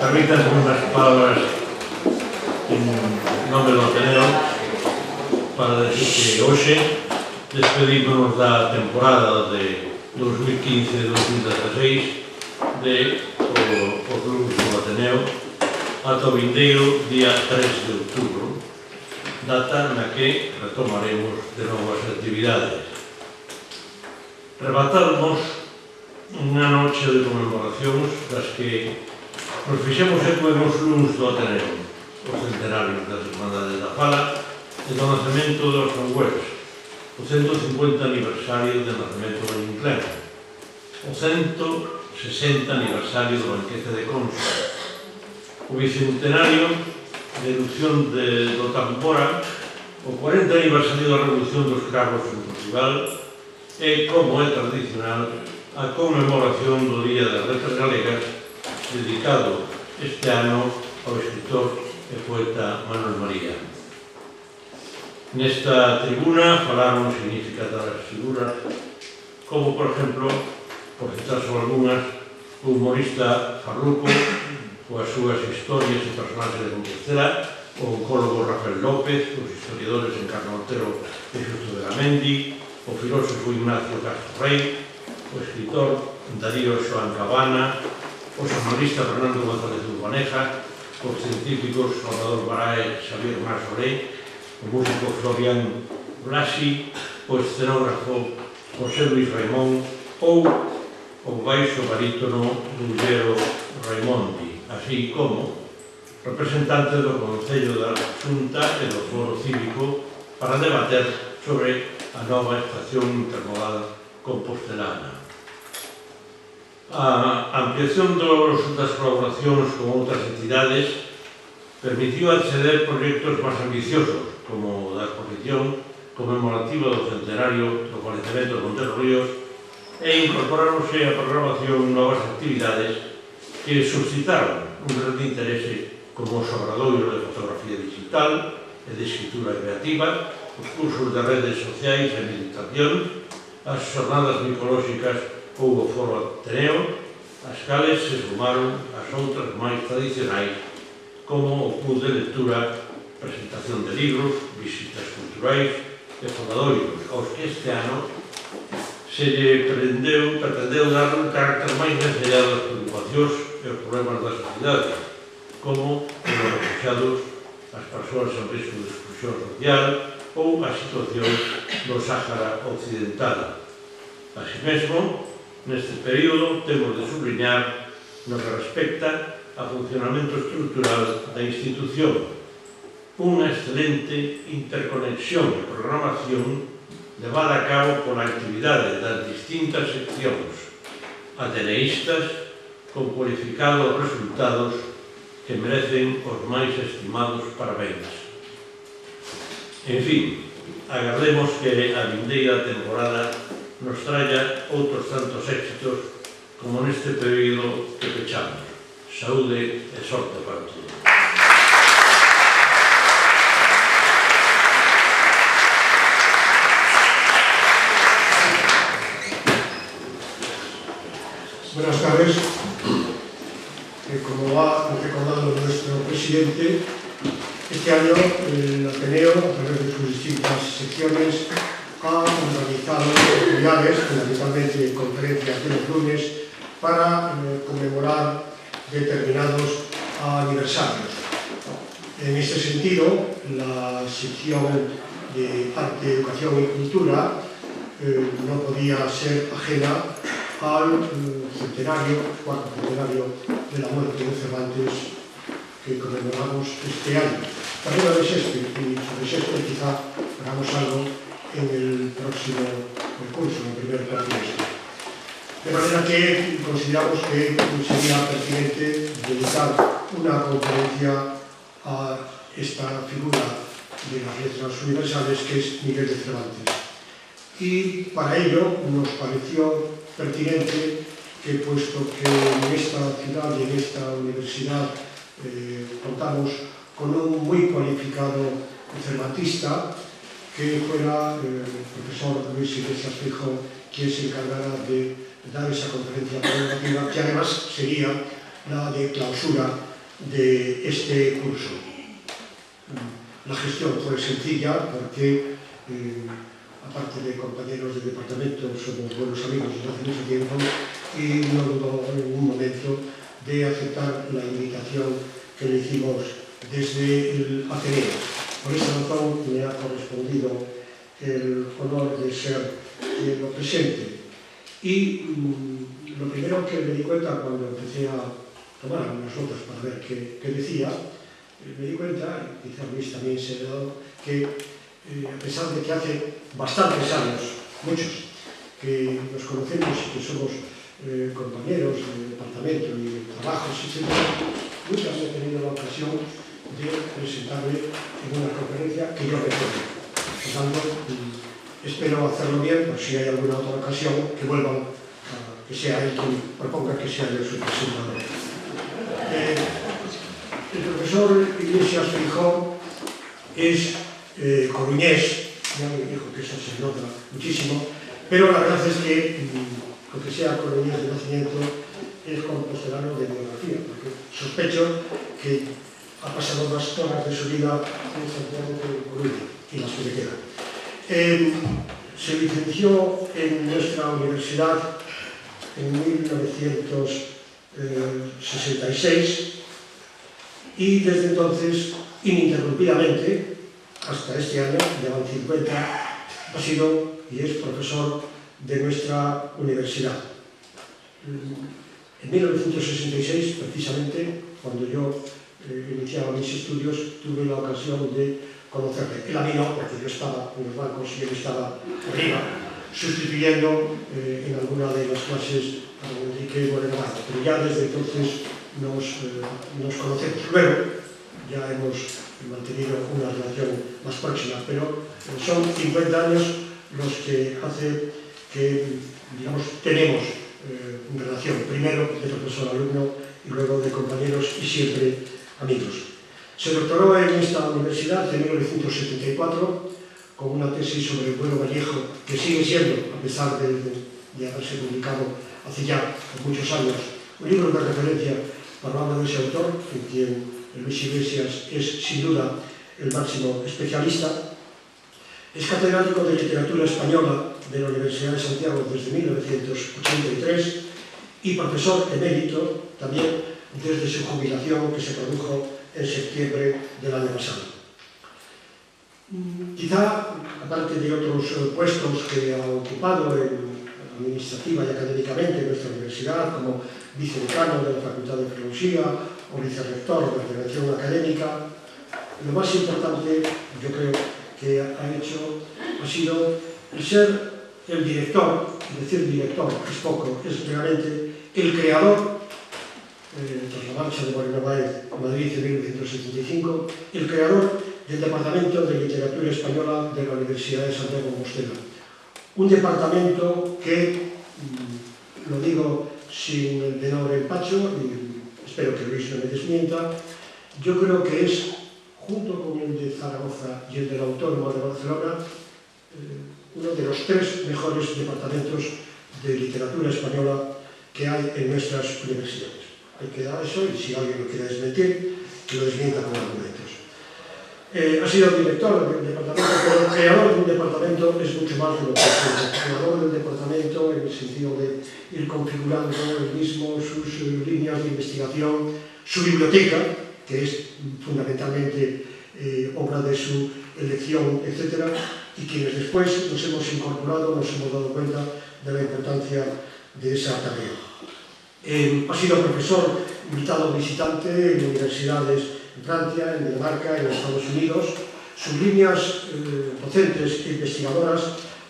Permítanme unhas palabras en nome do Ateneo para decir que hoxe despedímonos da temporada de 2015-2016 os grupos do Ateneo ata o vindeiro día 3 de outubro, data na que retomaremos de novas actividades. Rebatamos unha noche de conmemoracións das que nos fixemos eco en os luns do Ateneo, os centenarios das Irmandades da Fala e do nacemento dos Sangüeres, o 150 aniversario do nacemento do Inclán, o 160 aniversario do banquete de Conso, o bicentenario de erupción do Tambora, o 40 aniversario da Revolución dos Cravos en Portugal e, como é tradicional, a conmemoración do Día das Letras Galegas, dedicado este ano ao escritor e poeta Manuel María. Nesta tribuna falaron significadas figuras como, por exemplo, por citar só algunhas, o humorista Farruco, coas súas historias e personaxes de Compostela, o oncólogo Rafael López, os historiadores Encarno Otero e Xusto de Gamendi, o filósofo Ignacio Castro Rey, o escritor Darío Xoán Cabana, o xornalista Fernando González Urbaneja, os científicos Salvador Barae e Xavier Marsolé, o músico Florian Blasi, o escenógrafo José Luis Raimón ou o baixo barítono Ruggiero Raimondi, así como representantes do Concello da Xunta e do Foro Cívico para debater sobre a nova estación intermodal compostelana. A ampliación das colaboracións con outras entidades permitiu acceder proxectos máis ambiciosos, como da exposición conmemorativa do centenario do falecemento de Montero Ríos, e incorporáronse a programación novas actividades que suscitaron un grande interese, como os obradoiros de fotografía digital e de escritura creativa, os cursos de redes sociais e meditación, as xornadas micolóxicas ou o Foro Ateneo, as cales se sumaron as outras máis tradicionais, como o club de lectura, presentación de libros, visitas culturais e faladoiros, aos que este ano se lle pretendeu dar un carácter máis vencellado ás preocupacións e os problemas da sociedade, como os refugiados, as persoas en risco de exclusión social ou a situación do Sáhara Occidental. Así mesmo, neste período temos de subliñar no que respecta ao funcionamento estrutural da institución unha excelente interconexión e programación levada a cabo pola actividade das distintas seccións ateneístas con cualificados resultados que merecen os máis estimados parabéns. En fin, agardemos que a vindeira temporada nos traia outros tantos éxitos como neste período que pechamos. Saúde e sorte para todos. Buenas tardes. Como ha recordado nuestro presidente, este año el Ateneo, a través de sus distintas secciones, ha organizado actividades, fundamentalmente conferencias de los lunes, para conmemorar determinados aniversarios. En este sentido, la sección de Arte, Educación y Cultura no podía ser ajena al centenario, cuarto centenario de la muerte de Cervantes, que conmemoramos este año. También de Shakespeare, y sobre Shakespeare quizá hagamos algo en el próximo curso, en el primer cuatrimestre. De manera que consideramos que sería pertinente dedicar una conferencia a esta figura de las letras universales, que es Miguel de Cervantes. Y para ello nos pareció pertinente que, puesto que en esta ciudad y en esta universidad contamos con un muy cualificado cervantista, que fuera el profesor Luis Iglesias Fijo quien se encargara de dar esa conferencia conmemorativa, que además sería la de clausura de este curso. La gestión fue sencilla porque, aparte de compañeros de departamento, somos buenos amigos desde hace mucho tiempo y no dudó en ningún momento de aceptar la invitación que le hicimos desde el Ateneo. Por esa razón me ha correspondido el honor de ser lo presente. Y lo primero que me di cuenta cuando empecé a tomar algunas notas para ver qué decía, me di cuenta, y quizá Luis también se ha dado, que a pesar de que hace bastantes años, muchos, que nos conocemos y que somos compañeros de departamento y de trabajos, etc., nunca he tenido la ocasión de presentarle en una conferencia que yo recuerdo. Por tanto, espero hacerlo bien, por si hay alguna otra ocasión, que vuelvan, que sea él quien proponga que sea yo su presentador. El profesor Iglesias Feijó es coruñés, ya me dijo que eso se nota muchísimo, pero la verdad es que, aunque sea coruñés de nacimiento, es compostelano de biografía, porque sospecho que ha pasado más horas de su vida en Santiago que en Coruña, y las que le quedan. Se licenció en nuestra universidad en 1966 y desde entonces, ininterrumpidamente, hasta este año, llevan 50, ha sido y es profesor de nuestra universidad. En 1966, precisamente, cuando yo iniciaba mis estudios, tuve la ocasión de conocerle. Él a mí no, porque yo estaba en los bancos y él estaba arriba, sustituyendo en alguna de las clases a don Enrique Moreno Valle, pero ya desde entonces nos conocemos. Luego ya hemos mantenido una relación más próxima, pero son 50 años los que hace que, digamos, tenemos relación, primero de profesor-alumno y luego de compañeros y siempre amigos. Se doctoró en esta universidad en 1974 con una tesis sobre el vuelo vallejo, que sigue siendo, a pesar de haberse publicado hace ya muchos años, un libro de referencia para hablar de ese autor, en quien Luis Iglesias es sin duda el máximo especialista. Es catedrático de literatura española de la Universidad de Santiago desde 1983 y profesor emérito también desde su jubilación, que se produjo en septiembre del año pasado. Quizá, aparte de otros puestos que ha ocupado administrativa y académicamente en nuestra universidad, como vicedecano de la Facultad de Filosofía o vicerrector de la Federación Académica, lo más importante, yo creo, que ha hecho ha sido el ser el director, y decir director es poco, es realmente el creador, tras la marcha de Moreno Báez a Madrid en 1975, el creador del Departamento de Literatura Española de la Universidad de Santiago de Compostela. Un departamento que, lo digo sin el menor empacho, y espero que Luis no me desmienta, yo creo que es, junto con el de Zaragoza y el de la Autónoma de Barcelona, uno de los 3 mejores departamentos de literatura española que hay en nuestras universidades. Ahí queda eso, y si alguien lo quiere desmentir, que lo desmienta con argumentos. Ha sido director del departamento, pero el creador de un departamento es mucho más de lo que es el creador del departamento en el sentido de ir configurando él mismo sus líneas de investigación, su biblioteca, que es fundamentalmente obra de su elección, etc., y quienes después nos hemos incorporado, nos hemos dado cuenta de la importancia de esa tarea. Ha sido profesor invitado visitante en universidades en Francia, en Dinamarca, en Estados Unidos. Sus líneas docentes e investigadoras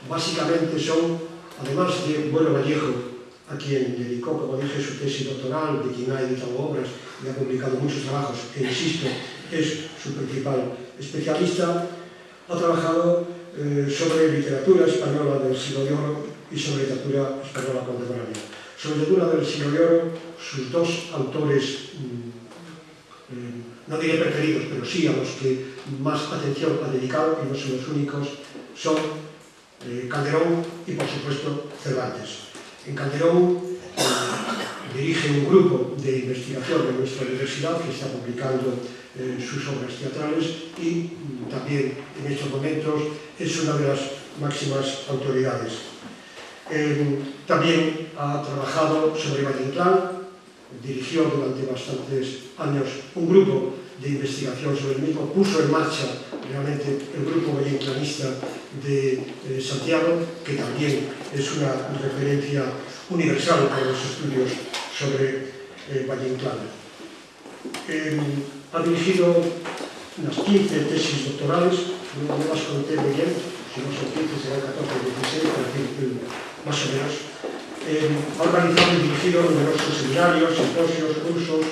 básicamente son, además de Vuelo Vallejo, a quien dedicó, como dije, su tesis doctoral, de quien ha editado obras y ha publicado muchos trabajos, e insisto, es su principal especialista. Ha trabajado sobre literatura española del siglo de oro y sobre literatura española contemporánea. Sobre literatura del siglo de oro, sus 2 autores, no diré preferidos, pero sí a los que más atención ha dedicado, y no son los únicos, son Calderón y, por supuesto, Cervantes. En Calderón dirige un grupo de investigación de nuestra universidad, que está publicando sus obras teatrales y también en estos momentos es una de las máximas autoridades. También ha trabajado sobre Valle Inclán, dirigió durante bastantes años un grupo de investigación sobre el mismo, puso en marcha realmente el grupo valleinclanista de Santiago, que también es una referencia universal para los estudios sobre Valle Inclán. Ha dirigido unas 15 tesis doctorales, no las conté muy bien, si no son 15 serán 14 o 16, pero más o menos. Ha organizado y dirigido numerosos seminarios, simposios, cursos.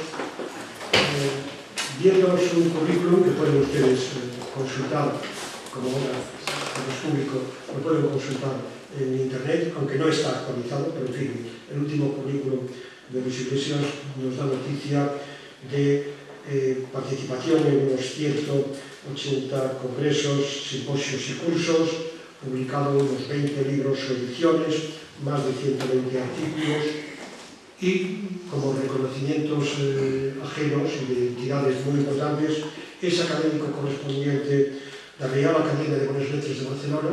Viendo su currículum, que pueden ustedes consultar, como ahora es público, lo pueden consultar en internet, aunque no está actualizado, pero en fin, el último currículum de Luis Iglesias nos da noticia de participación en unos 180 congresos, simposios y cursos, publicado unos 20 libros o ediciones, más de 120 artículos y, como reconocimientos ajenos y de entidades muy importantes, es académico correspondiente de la Real Academia de Buenas Letras de Barcelona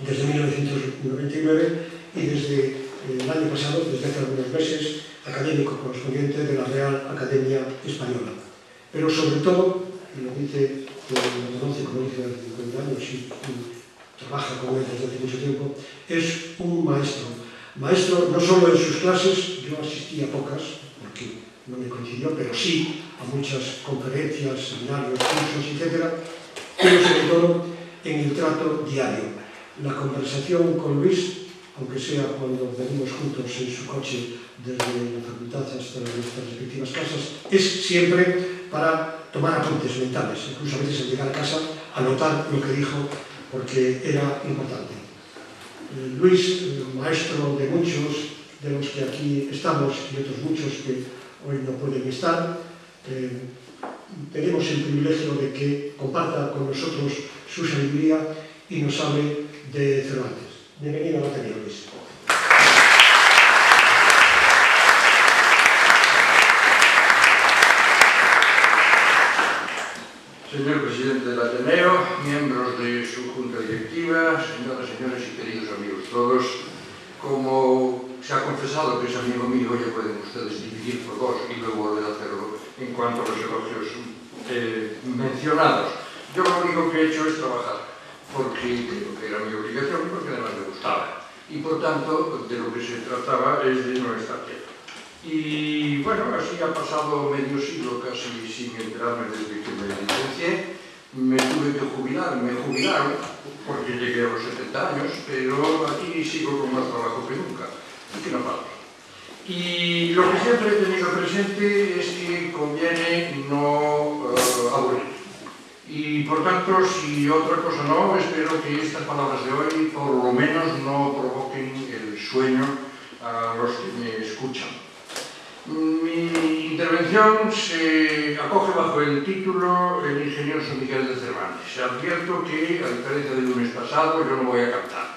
desde 1999 y desde el año pasado, desde hace algunos meses, académico correspondiente de la Real Academia Española. Pero sobre todo, y lo dice, lo conoce como dice hace 50 años y trabaja con él desde hace mucho tiempo, es un maestro. Maestro no solo en sus clases, yo asistí a pocas, porque no me coincidió, pero sí a muchas conferencias, seminarios, cursos, etc., pero sobre todo en el trato diario. La conversación con Luis, aunque sea cuando venimos juntos en su coche desde la facultad hasta nuestras respectivas casas, es siempre para tomar apuntes mentales, incluso a veces al llegar a casa, anotar lo que dijo, porque era importante. Luis, maestro de muchos de los que aquí estamos y otros muchos que hoy no pueden estar, tenemos el privilegio de que comparta con nosotros su sabiduría y nos hable de Cervantes. Bienvenido a la Ateneo, Luis. Señor presidente del Ateneo, miembros de su junta directiva, señoras, señores y queridos amigos todos, como se ha confesado que es amigo mío, ya pueden ustedes dividir por dos y luego volver a hacerlo en cuanto a los elogios mencionados. Yo lo único que he hecho es trabajar, porque creo que era mi obligación y porque además me gustaba. Y por tanto, de lo que se trataba es de no estar quieto. Y bueno, así ha pasado medio siglo casi sin enterarme desde que me licencié. Me tuve que jubilar, me jubilaron porque llegué a los 70 años, pero aquí sigo con más trabajo que nunca, y que no paro. Y lo que siempre he tenido presente es que conviene no aburrir. Y por tanto, si otra cosa no, espero que estas palabras de hoy por lo menos no provoquen el sueño a los que me escuchan. Mi intervención se acoge bajo el título El ingenioso Miguel de Cervantes. Advierto que, a diferencia del lunes pasado, yo no voy a cantar.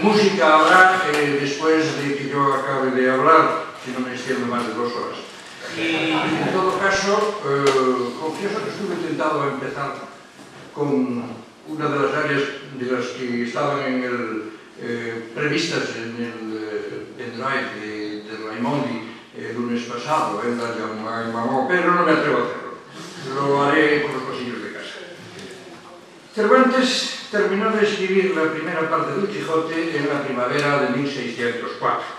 Música habrá después de que yo acabe de hablar, si no me extiendo más de 2 horas. Y en todo caso, confieso que estuve tentado a empezar con una de las áreas de las que estaban previstas en el pendrive de Raimondi el lunes pasado, pero no me atrevo a hacerlo. Lo haré por los pasillos de casa. Cervantes terminó de escribir la primera parte del Quijote en la primavera de 1604.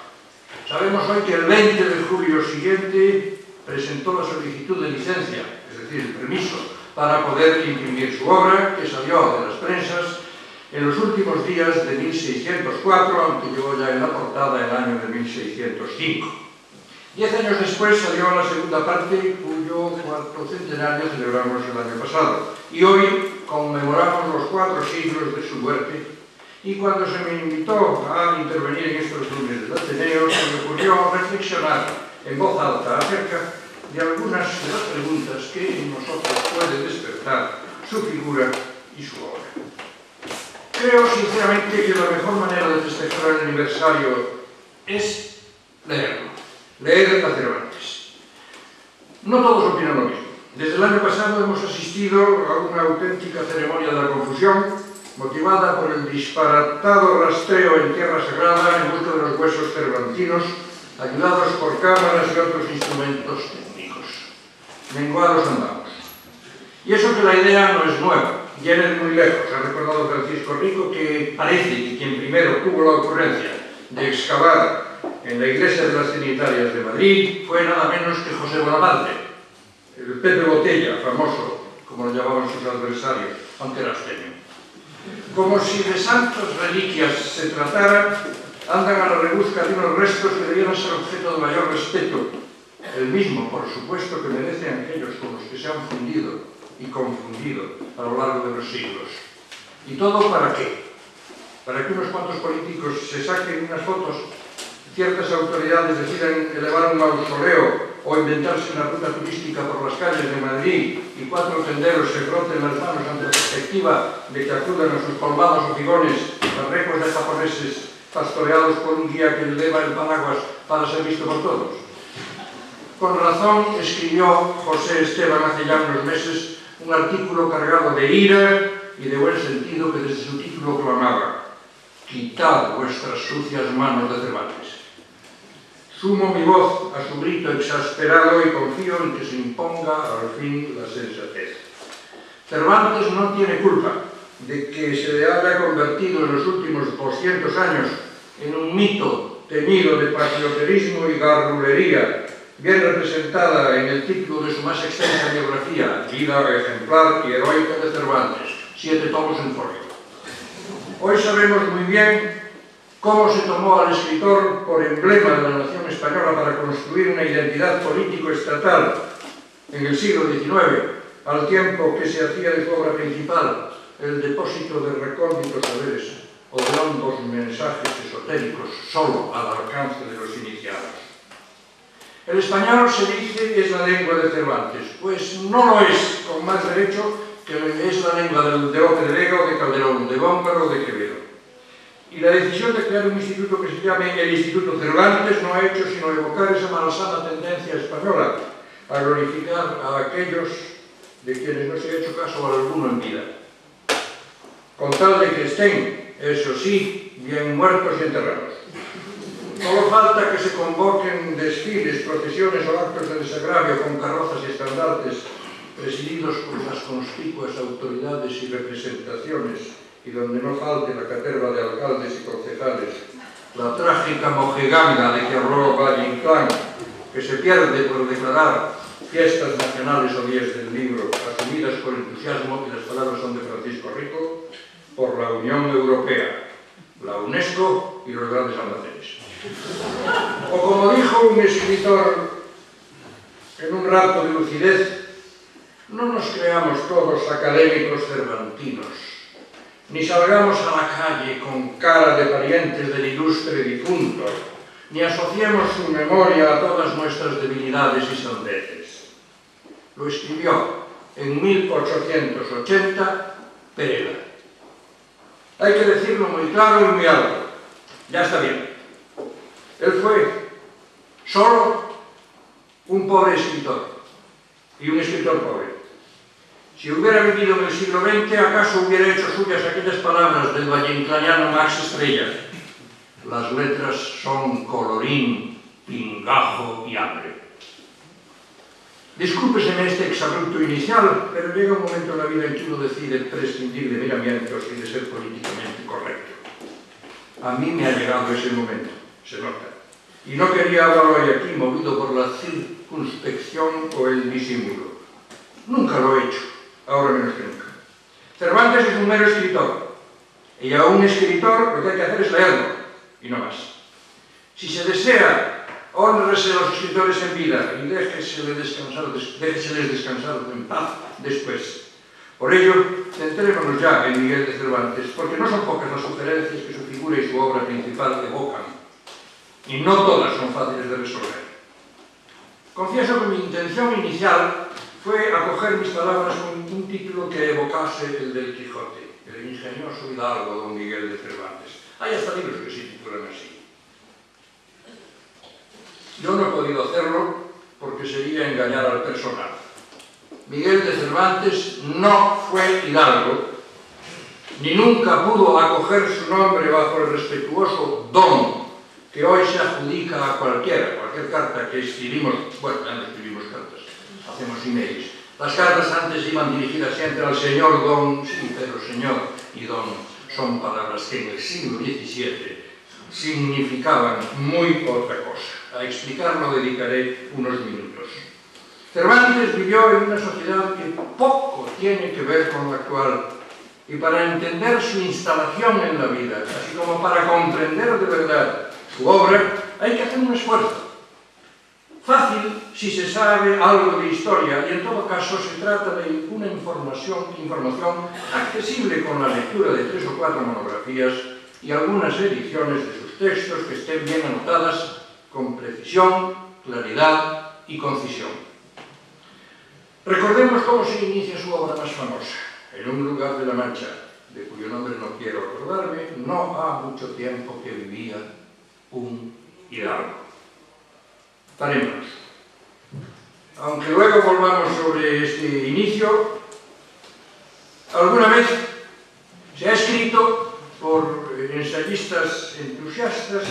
Sabemos hoy que el 20 de julio siguiente presentó la solicitud de licencia, es decir, el permiso, para poder imprimir su obra, que salió de las prensas en los últimos días de 1604, aunque llegó ya en la portada el año de 1605. 10 años después salió la segunda parte, cuyo 4º centenario celebramos el año pasado. Y hoy conmemoramos los 4 siglos de su muerte. Y cuando se me invitó a intervenir en estos lunes del Ateneo, se me ocurrió reflexionar en voz alta acerca de algunas de las preguntas que en nosotros puede despertar su figura y su obra. Creo sinceramente que la mejor manera de festejar el aniversario es leerlo. Leer a Cervantes. No todos opinan lo mismo. Desde el año pasado hemos asistido a una auténtica ceremonia de la confusión, motivada por el disparatado rastreo en tierra sagrada en busca de los huesos cervantinos, ayudados por cámaras y otros instrumentos técnicos. Menguados andamos. Y eso que la idea no es nueva, viene de muy lejos. Ha recordado Francisco Rico que parece que quien primero tuvo la ocurrencia de excavar en la iglesia de las Trinitarias de Madrid fue nada menos que José Bonaparte, el Pepe Botella, famoso, como lo llamaban sus adversarios, aunque era abstemio. Como si de santas reliquias se tratara, andan a la rebusca de unos restos que debieran ser objeto de mayor respeto, el mismo, por supuesto, que merecen aquellos con los que se han fundido y confundido a lo largo de los siglos. ¿Y todo para qué? Para que unos cuantos políticos se saquen unas fotos, ciertas autoridades decidan elevar un mausoleo o inventarse una ruta turística por las calles de Madrid y 4 tenderos se froten las manos ante la perspectiva de que acudan a sus colmados hostigones barrecos de japoneses pastoreados por un guía que eleva el paraguas para ser visto por todos. Con razón escribió José Esteban hace ya unos meses un artículo cargado de ira y de buen sentido que desde su título clamaba: «Quitad vuestras sucias manos de Cervantes». Sumo mi voz a su grito exasperado y confío en que se imponga al fin la sensatez. Cervantes no tiene culpa de que se le haya convertido en los últimos 200 años en un mito teñido de patrioterismo y garrulería, bien representada en el título de su más extensa biografía, Vida ejemplar y heroica de Cervantes, 7 tomos en folio. Hoy sabemos muy bien cómo se tomó al escritor por emblema de la nación española para construir una identidad político-estatal en el siglo XIX, al tiempo que se hacía de su obra principal el depósito de recónditos saberes o de hondos mensajes esotéricos solo al alcance de los iniciados. El español, se dice, es la lengua de Cervantes. Pues no lo es, con más derecho que es la lengua de Lope de Vega o de Calderón, de Góngora o de Quevedo. Y la decisión de crear un instituto que se llame el Instituto Cervantes no ha hecho sino evocar esa malsana tendencia española a glorificar a aquellos de quienes no se ha hecho caso alguno en vida, con tal de que estén, eso sí, bien muertos y enterrados. Solo falta que se convoquen desfiles, procesiones o actos de desagravio con carrozas y estandartes presididos por las conspicuas autoridades y representaciones, y donde no falte la caterva de alcaldes y concejales, la trágica mojiganga de que habló Valle Inclán, que se pierde por declarar fiestas nacionales o días del libro, asumidas con entusiasmo, y las palabras son de Francisco Rico, por la Unión Europea, la UNESCO y los grandes almacenes. O como dijo un escritor en un rato de lucidez, no nos creamos todos académicos cervantinos, ni salgamos a la calle con cara de parientes del ilustre difunto, ni asociemos su memoria a todas nuestras debilidades y sandeces. Lo escribió en 1880 Pereda. Hay que decirlo muy claro y muy alto. Ya está bien. Él fue solo un pobre escritor, y un escritor pobre. Si hubiera vivido en el siglo XX, ¿acaso hubiera hecho suyas aquellas palabras del valleinclaniano Max Estrella? Las letras son colorín, pingajo y hambre. Discúlpeseme este exabrupto inicial, pero llega un momento en la vida en que uno decide prescindir de miramientos y de ser políticamente correcto. A mí me ha llegado ese momento, se nota. Y no quería hablar hoy aquí movido por la circunspección o el disimulo. Nunca lo he hecho, ahora menos que nunca. Cervantes es un mero escritor, y a un escritor lo que hay que hacer es leerlo, y no más. Si se desea, hónrese a los escritores en vida y déjeseles descansar en paz después. Por ello, centrémonos ya en Miguel de Cervantes, porque no son pocas las sugerencias que su figura y su obra principal evocan, y no todas son fáciles de resolver. Confieso que mi intención inicial fue acoger mis palabras con un título que evocase el del Quijote, el ingenioso hidalgo don Miguel de Cervantes. Hay hasta libros que se titulan así. Yo no he podido hacerlo porque sería engañar al personal. Miguel de Cervantes no fue hidalgo, ni nunca pudo acoger su nombre bajo el respetuoso don que hoy se adjudica a cualquier carta que escribimos. Bueno, ya no escribimos cartas, hacemos emails. Las cartas antes iban dirigidas siempre al señor don, sí, pero señor y don son palabras que en el siglo XVII significaban muy otra cosa. A explicarlo dedicaré unos minutos. Cervantes vivió en una sociedad que poco tiene que ver con la actual, y para entender su instalación en la vida, así como para comprender de verdad su obra, hay que hacer un esfuerzo. Fácil si se sabe algo de historia, y en todo caso se trata de una información accesible con la lectura de 3 o 4 monografías y algunas ediciones de sus textos que estén bien anotadas con precisión, claridad y concisión. Recordemos cómo se inicia su obra más famosa, en un lugar de la Mancha, de cuyo nombre no quiero acordarme, no ha mucho tiempo que vivía un hidalgo. Parémonos. Aunque luego volvamos sobre este inicio, alguna vez se ha escrito por ensayistas entusiastas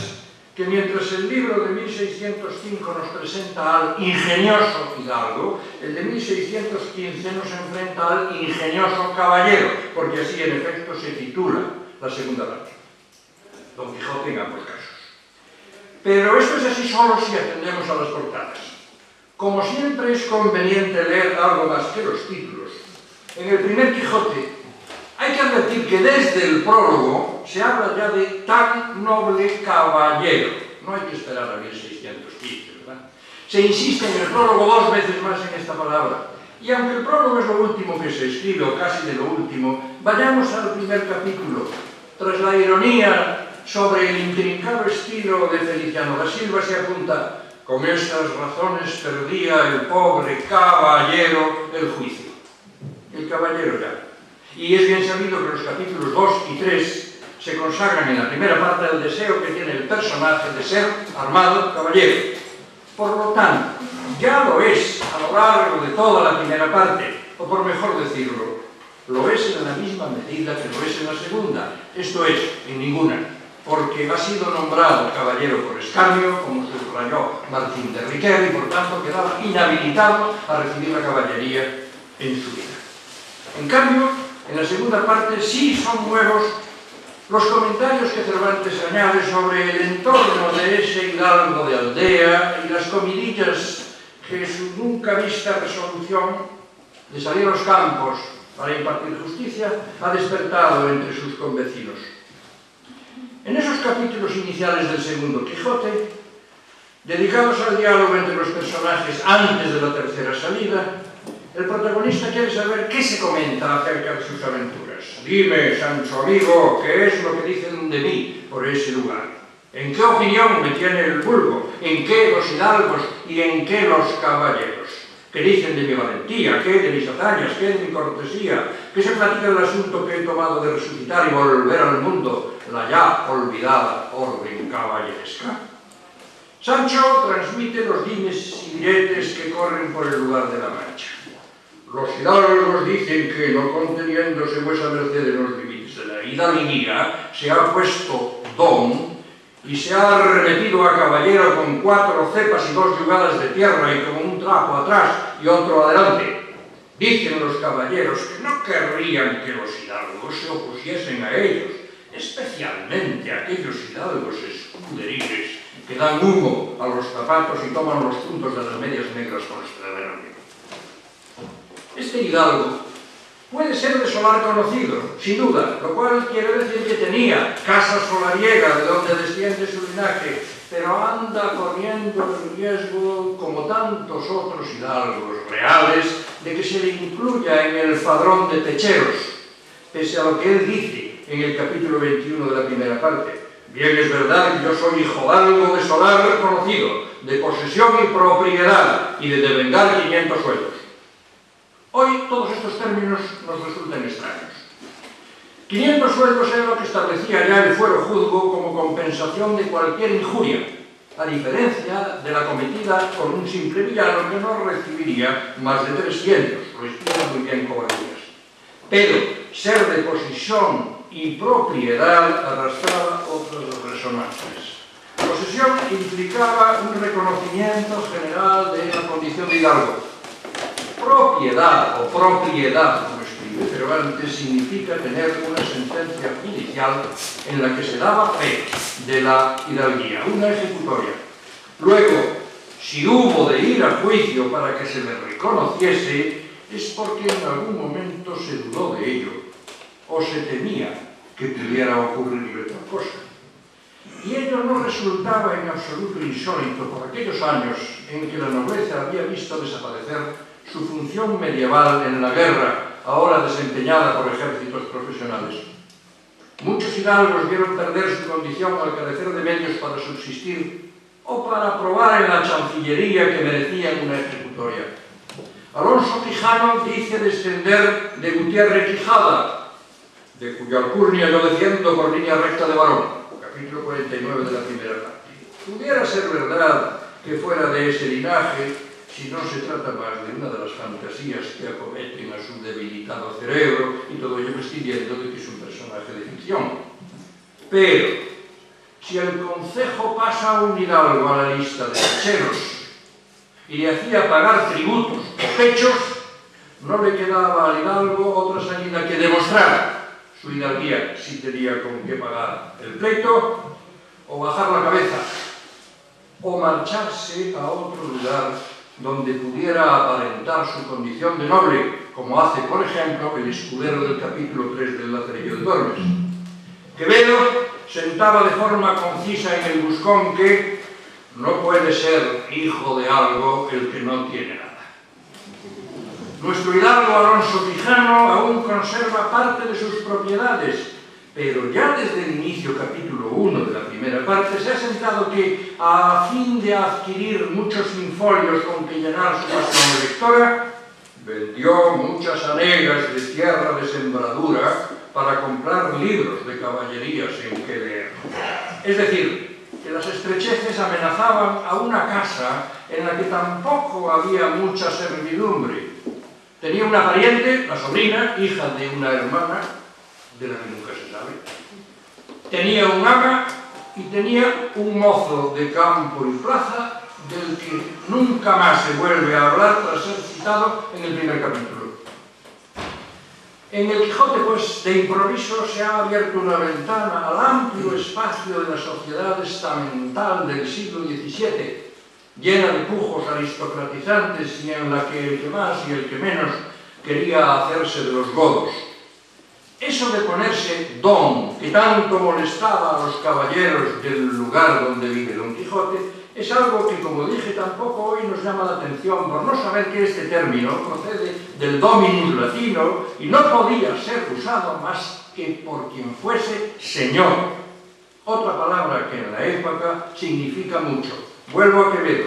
que mientras el libro de 1605 nos presenta al ingenioso hidalgo, el de 1615 nos enfrenta al ingenioso caballero, porque así en efecto se titula la segunda parte. Don Quijote en ambos casos. Pero esto es así solo si atendemos a las portadas. Como siempre es conveniente leer algo más que los títulos, en el primer Quijote hay que advertir que desde el prólogo se habla ya de tan noble caballero. No hay que esperar a 1615, ¿verdad? Se insiste en el prólogo 2 veces más en esta palabra. Y aunque el prólogo es lo último que se escribe, o casi de lo último, vayamos al primer capítulo. Tras la ironía sobre el intrincado estilo de Feliciano da Silva se apunta: con estas razones perdía el pobre caballero el juicio. El caballero ya. Y es bien sabido que los capítulos 2 y 3 se consagran en la primera parte del deseo que tiene el personaje de ser armado caballero. Por lo tanto, ya lo es a lo largo de toda la primera parte, o por mejor decirlo, lo es en la misma medida que lo es en la segunda, esto es, en ninguna, porque ha sido nombrado caballero por escarnio, como subrayó Martín de Riquer, y por tanto quedaba inhabilitado a recibir la caballería en su vida. En cambio, en la segunda parte sí son nuevos los comentarios que Cervantes añade sobre el entorno de ese hidalgo de aldea y las comidillas que su nunca vista resolución de salir a los campos para impartir justicia ha despertado entre sus convecinos. En esos capítulos iniciales del segundo Quijote, dedicados al diálogo entre los personajes antes de la tercera salida, el protagonista quiere saber qué se comenta acerca de sus aventuras. Dime, Sancho amigo, ¿qué es lo que dicen de mí por ese lugar? ¿En qué opinión me tiene el vulgo? ¿En qué los hidalgos y en qué los caballeros? ¿Qué dicen de mi valentía? ¿Qué de mis hazañas? ¿Qué de mi cortesía? ¿Qué se platica del asunto que he tomado de resucitar y volver al mundo la ya olvidada orden caballeresca? Sancho transmite los dimes y diretes que corren por el lugar de la Mancha. Los hidalgos dicen que, no conteniéndose vuesa merced en los límites de la hidalguía, se ha puesto don y se ha remetido a caballero con 4 cepas y 2 yugadas de tierra y con un trapo atrás y otro adelante. Dicen los caballeros que no querrían que los hidalgos se opusiesen a ellos, especialmente aquellos hidalgos escuderiles que dan humo a los zapatos y toman los puntos de las medias negras con estradera negra. Este hidalgo puede ser de solar conocido, sin duda, lo cual quiere decir que tenía casa solariega de donde desciende su linaje, pero anda corriendo el riesgo, como tantos otros hidalgos reales, de que se le incluya en el padrón de techeros, pese a lo que él dice en el capítulo 21 de la primera parte. Bien es verdad que yo soy hijodalgo de solar reconocido, de posesión y propiedad, y de devengar 500 sueldos. Hoy todos estos términos nos resultan extraños. 500 sueldos era lo que establecía ya el fuero juzgo como compensación de cualquier injuria, a diferencia de la cometida por un simple villano que no recibiría más de 300, lo explica muy bien Covarrubias. Pero ser de posesión y propiedad arrastraba otras resonancias. Posesión implicaba un reconocimiento general de la condición de hidalgo. Propiedad o propiedad, como escribe Cervantes, significa tener una sentencia judicial en la que se daba fe de la hidalguía, una ejecutoria. Luego, si hubo de ir a juicio para que se le reconociese, es porque en algún momento se dudó de ello, o se temía que pudiera ocurrir tal cosa. Y ello no resultaba en absoluto insólito por aquellos años en que la nobleza había visto desaparecer su función medieval en la guerra, ahora desempeñada por ejércitos profesionales. Muchos hidalgos vieron perder su condición al carecer de medios para subsistir o para probar en la chancillería que merecían una ejecutoria. Alonso Quijano dice descender de Gutiérrez Quijada, de cuya alcurnia yo defiendo por línea recta de varón, capítulo 49 de la primera parte. Pudiera ser verdad que fuera de ese linaje, si no se trata más de una de las fantasías que acometen a su debilitado cerebro, y todo ello prescindiendo de que es un personaje de ficción. Pero, si el concejo pasa a un hidalgo a la lista de pecheros y le hacía pagar tributos o pechos, no le quedaba al hidalgo otra salida que demostrar su hidalguía, si tenía con qué pagar el pleito, o bajar la cabeza, o marcharse a otro lugar donde pudiera aparentar su condición de noble, como hace, por ejemplo, el escudero del capítulo 3 del Lazarillo de Tormes. Quevedo sentaba de forma concisa en el buscón que no puede ser hijo de algo el que no tiene nada. Nuestro hidalgo Alonso Quijano aún conserva parte de sus propiedades, pero ya desde el inicio, capítulo 1 de la primera parte, se ha sentado que, a fin de adquirir muchos infolios con que llenar su pasión electora, vendió muchas hanegas de tierra de sembradura para comprar libros de caballerías en que leer. Es decir, que las estrecheces amenazaban a una casa en la que tampoco había mucha servidumbre. Tenía una pariente, la sobrina, hija de una hermana, de la que nunca se sabe. Tenía un ama y tenía un mozo de campo y plaza del que nunca más se vuelve a hablar tras ser citado en el primer capítulo. En el Quijote, pues, de improviso se ha abierto una ventana al amplio espacio de la sociedad estamental del siglo XVII, llena de pujos aristocratizantes y en la que el que más y el que menos quería hacerse de los godos. Eso de ponerse don, que tanto molestaba a los caballeros del lugar donde vive Don Quijote, es algo que, como dije, tampoco hoy nos llama la atención por no saber que este término procede del dominus latino y no podía ser usado más que por quien fuese señor. Otra palabra que en la época significa mucho. Vuelvo a Quevedo.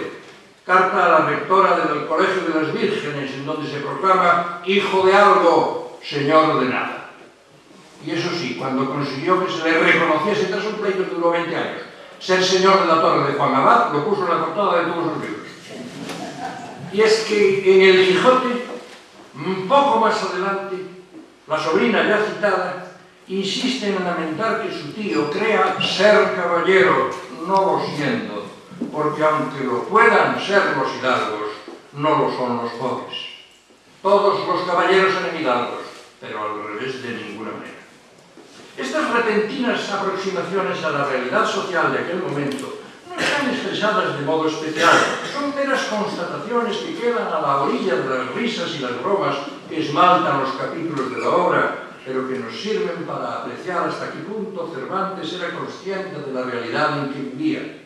Carta a la rectora del Colegio de las Vírgenes, en donde se proclama hijo de algo, señor de nada. Y eso sí, cuando consiguió que se le reconociese tras un pleito que duró 20 años, ser señor de la Torre de Juan Abad, lo puso en la portada de todos los libros. Y es que en el Quijote, un poco más adelante, la sobrina ya citada insiste en lamentar que su tío crea ser caballero, no lo siendo, porque aunque lo puedan ser los hidalgos, no lo son los pobres. Todos los caballeros eran hidalgos, pero al revés de ninguna manera. Estas repentinas aproximaciones a la realidad social de aquel momento no están expresadas de modo especial, son meras constataciones que quedan a la orilla de las risas y las bromas que esmaltan los capítulos de la obra, pero que nos sirven para apreciar hasta qué punto Cervantes era consciente de la realidad en que vivía.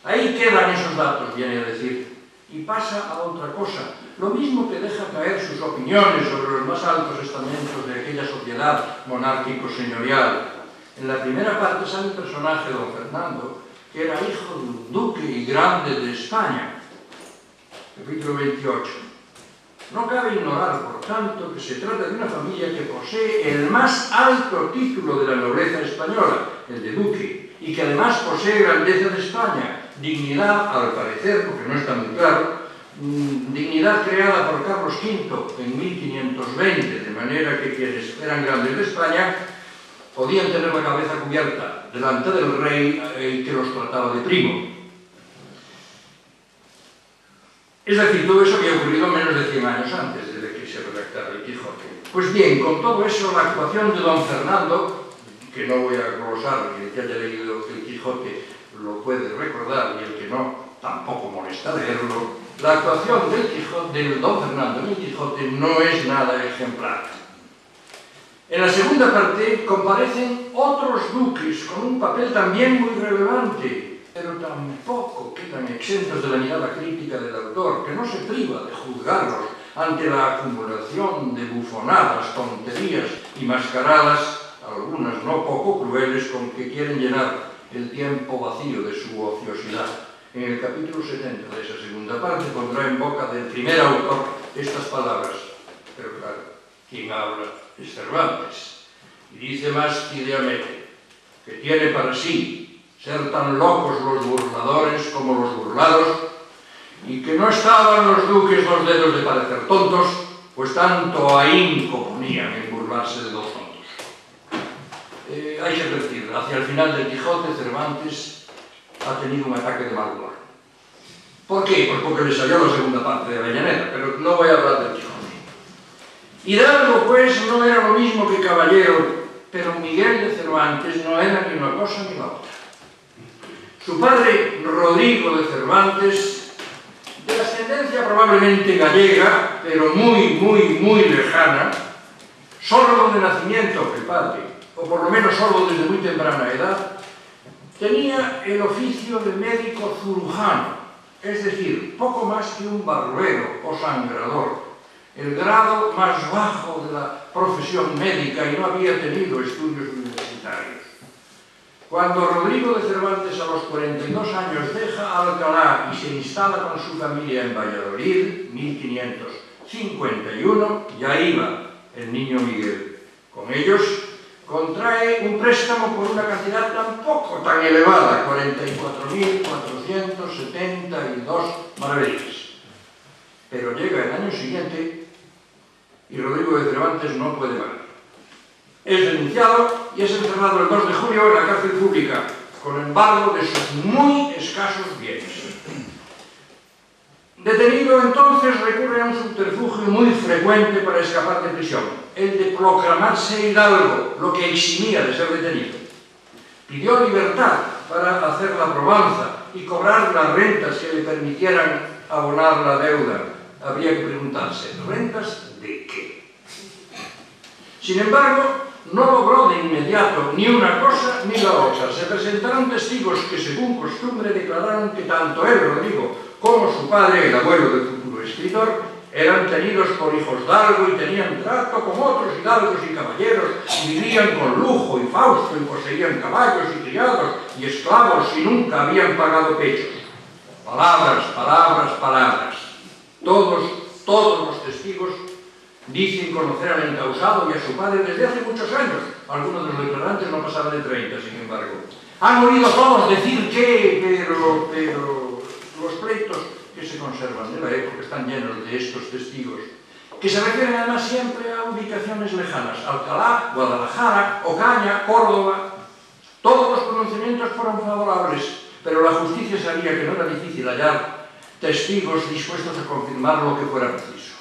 Ahí quedan esos datos, viene a decir, y pasa a otra cosa, lo mismo que deja caer sus opiniones sobre los más altos estamentos de aquella sociedad monárquico-señorial. En la primera parte sale un personaje, don Fernando, que era hijo de un duque y grande de España. Capítulo 28. No cabe ignorar, por tanto, que se trata de una familia que posee el más alto título de la nobleza española, el de duque, y que además posee grandeza de España, dignidad, al parecer, porque no está muy claro, dignidad creada por Carlos V en 1520, de manera que quienes eran grandes de España podían tener la cabeza cubierta delante del rey que los trataba de primo. Es decir, todo eso había ocurrido menos de 100 años antes de que se redactara el Quijote. Pues bien, con todo eso, la actuación de don Fernando, que no voy a glosar, y el que haya leído el Quijote lo puede recordar, y el que no, tampoco molesta leerlo, la actuación del don Fernando en el Quijote no es nada ejemplar. En la segunda parte comparecen otros duques con un papel también muy relevante, pero tampoco quedan exentos de la mirada crítica del autor, que no se priva de juzgarlos ante la acumulación de bufonadas, tonterías y mascaradas, algunas no poco crueles, con que quieren llenar el tiempo vacío de su ociosidad. En el capítulo 70 de esa segunda parte pondrá en boca del primer autor estas palabras, pero claro, quien habla es Cervantes, y dice más ideamente que tiene para sí ser tan locos los burladores como los burlados, y que no estaban los duques los dedos de parecer tontos, pues tanto ahínco ponían en burlarse de dos tontos. Hay que decir, hacia el final del Quijote, Cervantes ha tenido un ataque de mal humor. ¿Por qué? Pues porque le salió la segunda parte de Avellaneda, pero no voy a hablar del Quijote. Hidalgo, pues, no era lo mismo que caballero, pero Miguel de Cervantes no era ni una cosa ni la otra. Su padre, Rodrigo de Cervantes, de ascendencia probablemente gallega, pero muy lejana, sordo de nacimiento el padre, o por lo menos sordo desde muy temprana edad, tenía el oficio de médico cirujano, es decir, poco más que un barbero o sangrador, el grado más bajo de la profesión médica, y no había tenido estudios universitarios. Cuando Rodrigo de Cervantes a los 42 años deja Alcalá y se instala con su familia en Valladolid, 1551, ya iba el niño Miguel. Con ellos contrae un préstamo por una cantidad tampoco tan elevada, 44.472 maravedíes. Pero llega el año siguiente y Rodrigo de Cervantes no puede más. Es denunciado y es encerrado el 2 de julio en la cárcel pública, con embargo de sus muy escasos bienes. Detenido entonces, recurre a un subterfugio muy frecuente para escapar de prisión, el de proclamarse hidalgo, lo que eximía de ser detenido. Pidió libertad para hacer la probanza y cobrar las rentas que le permitieran abonar la deuda. Habría que preguntarse, ¿rentas de qué? Sin embargo, no logró de inmediato ni una cosa ni la otra. Se presentaron testigos que, según costumbre, declararon que tanto él, Rodrigo, como su padre, el abuelo del futuro escritor, eran tenidos por hijos d'algo y tenían trato con otros hidalgos y caballeros, y vivían con lujo y fausto, y poseían caballos y criados y esclavos, y nunca habían pagado pechos. Palabras, palabras, palabras. Todos los testigos dicen conocer al encausado y a su padre desde hace muchos años. Algunos de los declarantes no pasaban de 30, sin embargo. Han oído todos decir que, pero los pleitos que se conservan de la época están llenos de estos testigos, que se refieren además siempre a ubicaciones lejanas: Alcalá, Guadalajara, Ocaña, Córdoba. Todos los pronunciamientos fueron favorables, pero la justicia sabía que no era difícil hallar testigos dispuestos a confirmar lo que fuera preciso.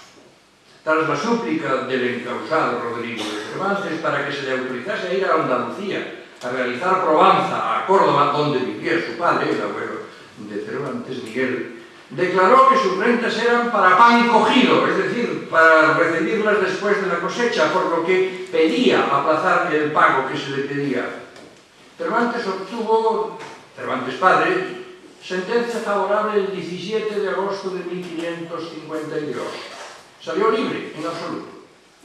Tras la súplica del encausado Rodrigo de Cervantes para que se le autorizase a ir a Andalucía a realizar probanza a Córdoba, donde vivía su padre, el abuelo de Cervantes, Miguel, declaró que sus rentas eran para pan cogido, es decir, para recibirlas después de la cosecha, por lo que pedía aplazar el pago que se le pedía. Cervantes obtuvo, Cervantes padre, sentencia favorable el 17 de agosto de 1552. Salió libre, en absoluto.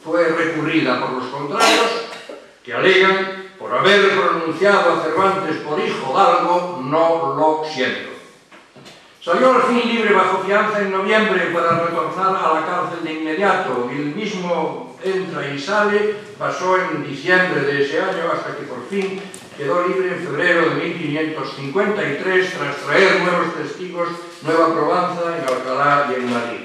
Fue recurrida por los contrarios, que alegan, por haber pronunciado a Cervantes por hijo d'algo, no lo siento. Salió al fin libre bajo fianza en noviembre para retornar a la cárcel de inmediato. El mismo entra y sale, pasó en diciembre de ese año hasta que por fin quedó libre en febrero de 1553 tras traer nuevos testigos, nueva probanza en Alcalá y en Madrid.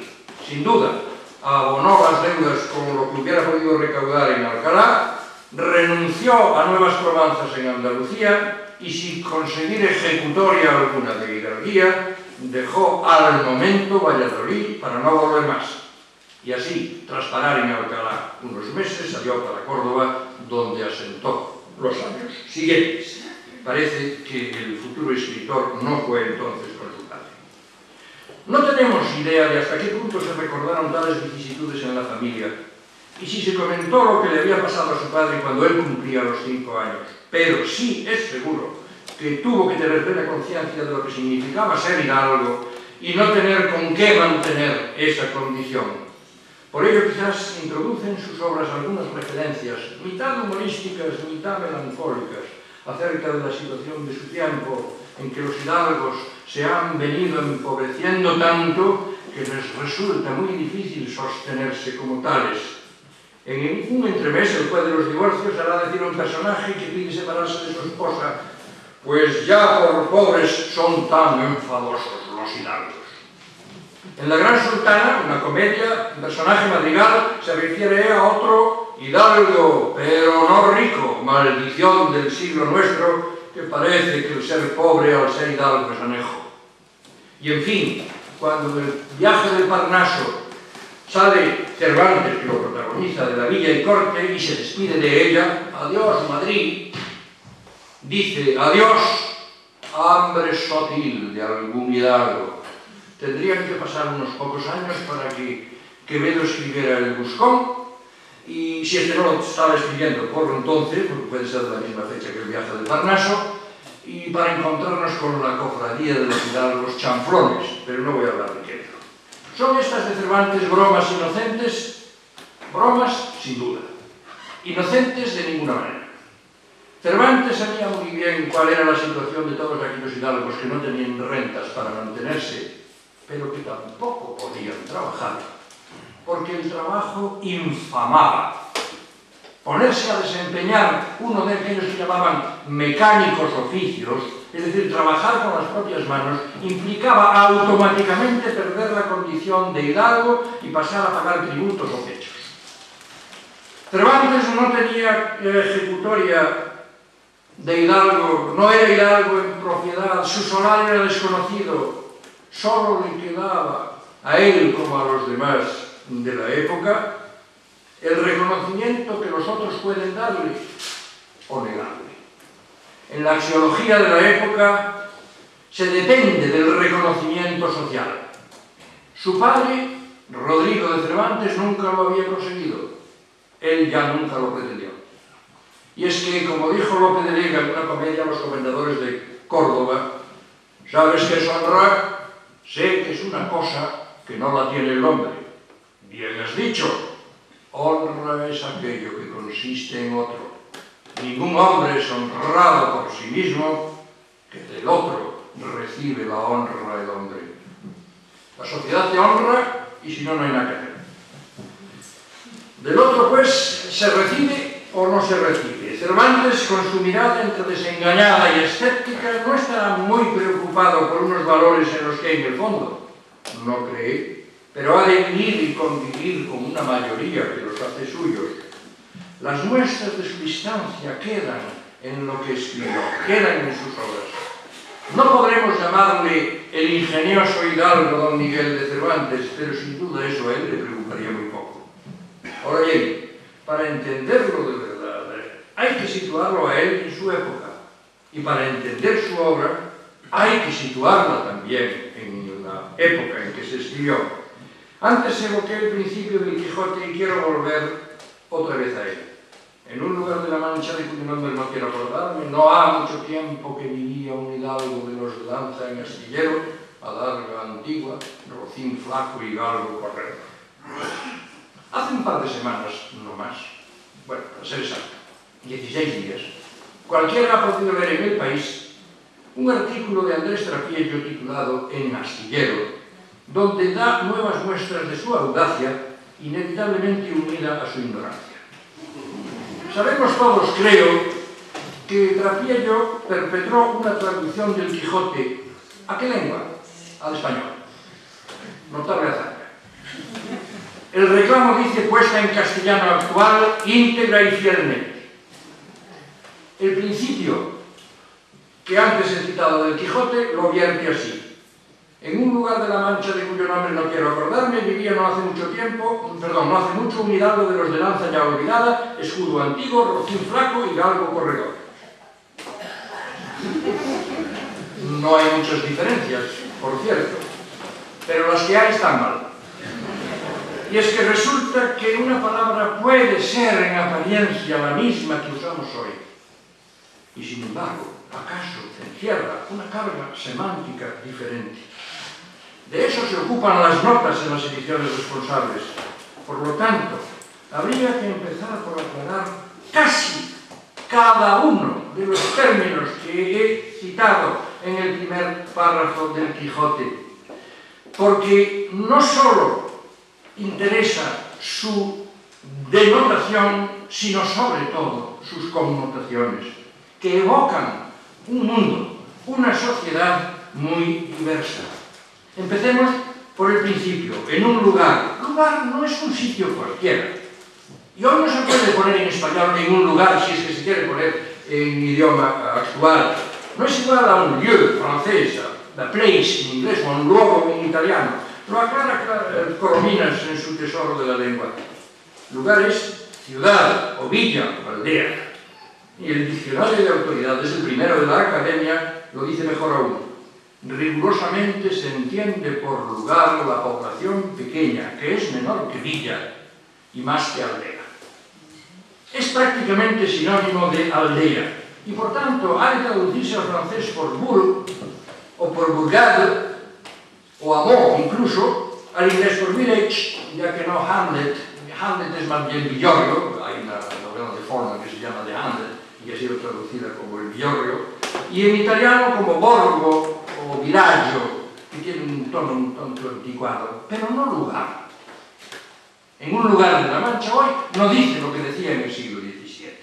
Sin duda, abonó las deudas con lo que hubiera podido recaudar en Alcalá, renunció a nuevas probanzas en Andalucía y, sin conseguir ejecutoria alguna de hidalguía, dejó al momento Valladolid para no volver más. Y así, tras parar en Alcalá unos meses, salió para Córdoba, donde asentó los años siguientes. Parece que el futuro escritor no fue entonces con su padre. No tenemos idea de hasta qué punto se recordaron tales vicisitudes en la familia y si se comentó lo que le había pasado a su padre cuando él cumplía los 5 años, pero sí es seguro que tuvo que tener plena conciencia de lo que significaba ser hidalgo y no tener con qué mantener esa condición. Por ello quizás introduce en sus obras algunas referencias, mitad humorísticas, mitad melancólicas, acerca de la situación de su tiempo, en que los hidalgos se han venido empobreciendo tanto que les resulta muy difícil sostenerse como tales. En un entremés, el juez de los divorcios hará decir a un personaje que pide separarse de su esposa, pues ya por pobres son tan enfadosos los hidalgos. En La Gran Sultana, una comedia, un personaje madrigal se refiere a otro hidalgo, pero no rico, maldición del siglo nuestro, que parece que el ser pobre al ser hidalgo es anejo. Y en fin, cuando el viaje del Parnaso sale Cervantes, que lo protagoniza, de la villa y corte y se despide de ella, adiós Madrid, dice, adiós hambre sotil de algún hidalgo. Tendrían que pasar unos pocos años para que Quevedo escribiera El Buscón, y si este no lo estaba escribiendo por entonces, porque puede ser de la misma fecha que el viaje del Parnaso, y para encontrarnos con la cofradía de los hidalgos chanflones, pero no voy a hablar de Quevedo. ¿Son estas de Cervantes bromas inocentes? Bromas, sin duda. Inocentes de ninguna manera. Cervantes sabía muy bien cuál era la situación de todos aquellos hidalgos que no tenían rentas para mantenerse, pero que tampoco podían trabajar, porque el trabajo infamaba. Ponerse a desempeñar uno de aquellos que llamaban mecánicos oficios, es decir, trabajar con las propias manos, implicaba automáticamente perder la condición de hidalgo y pasar a pagar tributos o pechos. Cervantes no tenía ejecutoria de hidalgo, no era hidalgo en propiedad, su solar era desconocido, solo le quedaba a él como a los demás de la época el reconocimiento que los otros pueden darle o negarle. En la axiología de la época se depende del reconocimiento social. Su padre, Rodrigo de Cervantes, nunca lo había conseguido. Él ya nunca lo pretendió. Y es que, como dijo Lope de Vega en una comedia a los comendadores de Córdoba, ¿sabes qué es honra? Sé que es una cosa que no la tiene el hombre. Bien has dicho. Honra es aquello que consiste en otro. Ningún hombre es honrado por sí mismo, que del otro recibe la honra el hombre. La sociedad te honra y si no, no hay nada que hacer. Del otro, pues, se recibe o no se recibe. Cervantes, con su mirada entre desengañada y escéptica, no estará muy preocupado por unos valores en los que hay en el fondo. No cree, pero ha de vivir y convivir con una mayoría que los hace suyos. Las muestras de su distancia quedan en lo que escribió, quedan en sus obras. No podremos llamarle el ingenioso hidalgo don Miguel de Cervantes, pero sin duda eso a él le preocuparía muy poco. Ahora bien, para entenderlo de verdad, hay que situarlo a él en su época, y para entender su obra hay que situarla también en la época en que se escribió. Antes evoqué el principio del Quijote y quiero volver otra vez a él. En un lugar de la Mancha de cuyo nombre no quiero acordarme, no ha mucho tiempo que vivía un hidalgo de los de lanza en astillero, adarga antigua, rocín flaco y galgo corredor. Hace un par de semanas, no más, bueno, para ser exacto, 16 días, cualquiera ha podido leer en El País un artículo de Andrés Trapiello titulado En astillero, donde da nuevas muestras de su audacia, inevitablemente unida a su ignorancia. Sabemos todos, creo, que Trapiello perpetró una traducción del Quijote. ¿A qué lengua? Al español. Notable hazaña. El reclamo dice puesta en castellano actual, íntegra y fielmente. El principio que antes he citado del Quijote lo vierte así. En un lugar de la Mancha de cuyo nombre no quiero acordarme, vivía no hace mucho un hidalgo de los de lanza ya olvidada, escudo antiguo, rocín flaco y galgo corredor. No hay muchas diferencias, por cierto, pero las que hay están mal. Y es que resulta que una palabra puede ser en apariencia la misma que usamos hoy, y sin embargo, acaso encierra una carga semántica diferente. De eso se ocupan las notas en las ediciones responsables. Por lo tanto, habría que empezar por aclarar casi cada uno de los términos que he citado en el primer párrafo del Quijote, porque no solo interesa su denotación, sino sobre todo sus connotaciones, que evocan un mundo, una sociedad muy diversa. Empecemos por el principio, en un lugar. Lugar no es un sitio cualquiera. Y hoy no se puede poner en español en un lugar, si es que se quiere poner en idioma actual. No es igual a un lieu francés, a place en inglés o a un luogo en italiano. Lo aclara Corominas en su Tesoro de la Lengua. Lugar es ciudad o villa o aldea. Y el diccionario de autoridades, el primero de la Academia, lo dice mejor aún. Rigurosamente se entiende por lugar la población pequeña, que es menor que villa y más que aldea. Es prácticamente sinónimo de aldea y por tanto ha de traducirse al francés por bourg o por bourgade o hameau incluso, al inglés por village, ya que no hamlet. Hamlet es más bien villorrio, hay una novela de Forman que se llama The Hamlet y ha sido traducida como el villorrio, y en italiano como borgo o villaggio, que tiene un tono un tanto anticuado, pero no lugar. En un lugar de la Mancha hoy no dice lo que decía en el siglo XVII.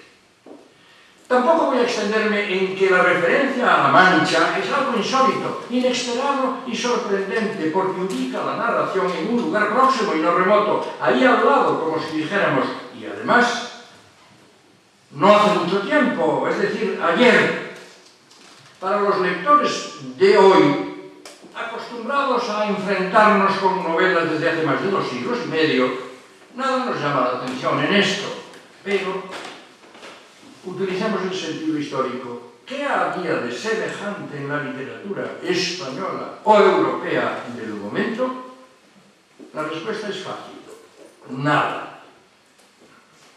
Tampoco voy a extenderme en que la referencia a la Mancha es algo insólito, inesperado y sorprendente, porque ubica la narración en un lugar próximo y no remoto, ahí al lado, como si dijéramos, y además, no hace mucho tiempo, es decir, ayer. Para los lectores de hoy, acostumbrados a enfrentarnos con novelas desde hace más de 2 siglos y medio, nada nos llama la atención en esto, pero utilicemos el sentido histórico. ¿Qué había de semejante en la literatura española o europea del momento? La respuesta es fácil. Nada.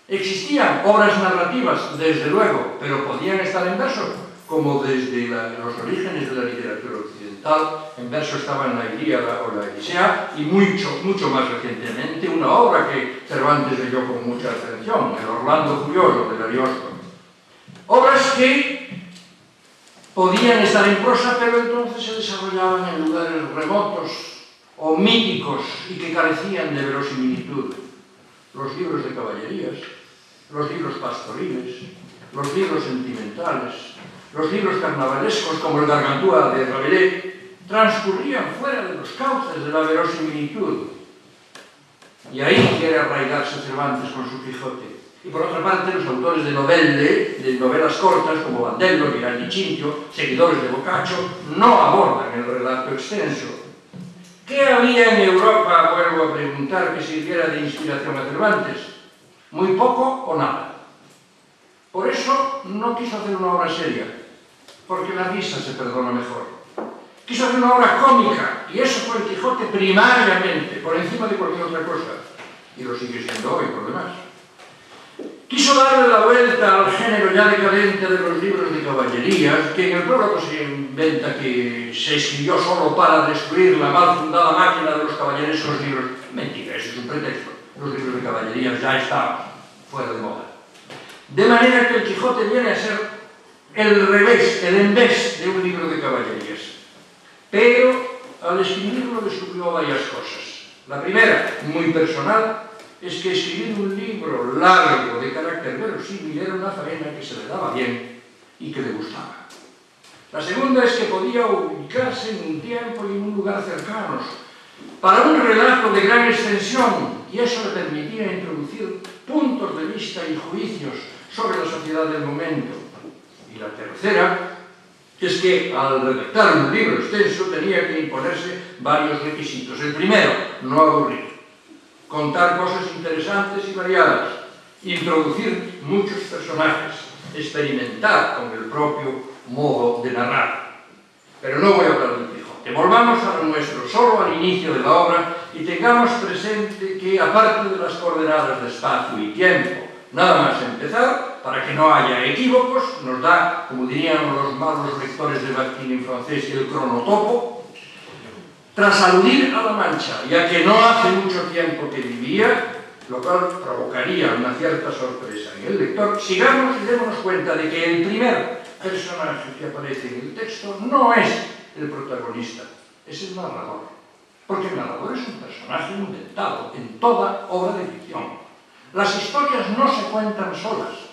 Existían obras narrativas, desde luego, pero podían estar en verso, como desde los orígenes de la literatura occidental. En verso estaban la Ilíada o la Odisea, y mucho más recientemente una obra que Cervantes leyó con mucha atención, el Orlando Furioso de Ariosto. Obras que podían estar en prosa, pero entonces se desarrollaban en lugares remotos o míticos y que carecían de verosimilitud. Los libros de caballerías, los libros pastoriles, los libros sentimentales, los libros carnavalescos como el Gargantúa de Rabelais transcurrían fuera de los cauces de la verosimilitud. Y ahí quiere arraigarse Cervantes con su Quijote. Y por otra parte, los autores de novelle, de novelas cortas como Bandello, Miraldi Cincio, seguidores de Boccaccio, no abordan el relato extenso. ¿Qué había en Europa, vuelvo a preguntar, que sirviera de inspiración a Cervantes? Muy poco o nada. Por eso no quiso hacer una obra seria, porque la risa se perdona mejor. Quiso hacer una obra cómica, y eso fue el Quijote primariamente, por encima de cualquier otra cosa, y lo sigue siendo hoy, por demás. Quiso darle la vuelta al género ya decadente de los libros de caballerías, que en el prólogo se inventa que se escribió solo para destruir la mal fundada máquina de los caballerescos libros. Mentira, eso es un pretexto. Los libros de caballerías ya estaban fuera de moda. De manera que el Quijote viene a ser el revés, el envés de un libro de caballerías. Pero al escribirlo descubrió varias cosas. La primera, muy personal, es que escribir un libro largo de carácter verosímil era una faena que se le daba bien, y que le gustaba. La segunda es que podía ubicarse en un tiempo y en un lugar cercanos para un relato de gran extensión, y eso le permitía introducir puntos de vista y juicios sobre la sociedad del momento. Y la tercera es que al redactar un libro extenso tenía que imponerse varios requisitos. El primero, no aburrir, contar cosas interesantes y variadas, introducir muchos personajes, experimentar con el propio modo de narrar. Pero no voy a hablar del Quijote. Volvamos a lo nuestro, solo al inicio de la obra, y tengamos presente que, aparte de las coordenadas de espacio y tiempo, nada más empezar, para que no haya equívocos, nos da, como dirían los malos lectores de latín en francés, el cronotopo. Tras aludir a la Mancha, ya que no hace mucho tiempo que vivía, lo cual provocaría una cierta sorpresa en el lector, sigamos y démonos cuenta de que el primer personaje que aparece en el texto no es el protagonista, es el narrador. Porque el narrador es un personaje inventado en toda obra de ficción. Las historias no se cuentan solas.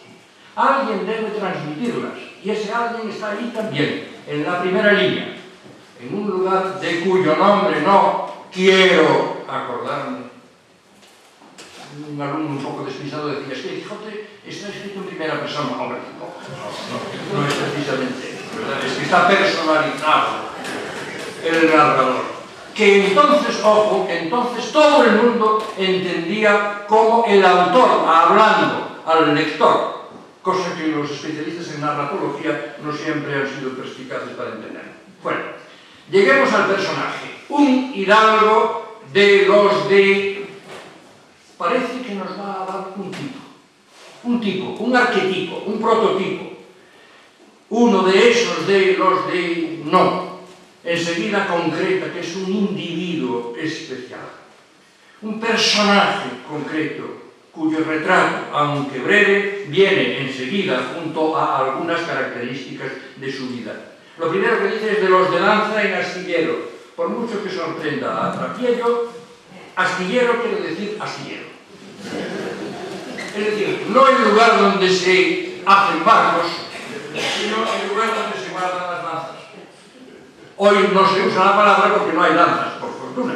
Alguien debe transmitirlas, y ese alguien está ahí también, en la primera línea, en un lugar de cuyo nombre no quiero acordarme. Un alumno un poco despistado decía, es que Quijote está escrito en primera persona. Hombre, no es precisamente, ¿verdad? Es que está personalizado el narrador. Que entonces, ojo, que entonces todo el mundo entendía como el autor hablando al lector, cosa que los especialistas en narratología no siempre han sido perspicaces para entender. Bueno, lleguemos al personaje. Un hidalgo de los de... Parece que nos va a dar un tipo, un arquetipo, un prototipo. Uno de esos de los de... no. Enseguida concreta que es un individuo especial. Un personaje concreto, cuyo retrato, aunque breve, viene enseguida junto a algunas características de su vida. Lo primero que dice es de los de lanza en astillero. Por mucho que sorprenda a Trapiello, astillero quiere decir astillero. Es decir, no el lugar donde se hacen barcos, sino el lugar donde se guardan las lanzas. Hoy no se usa la palabra porque no hay lanzas, por fortuna.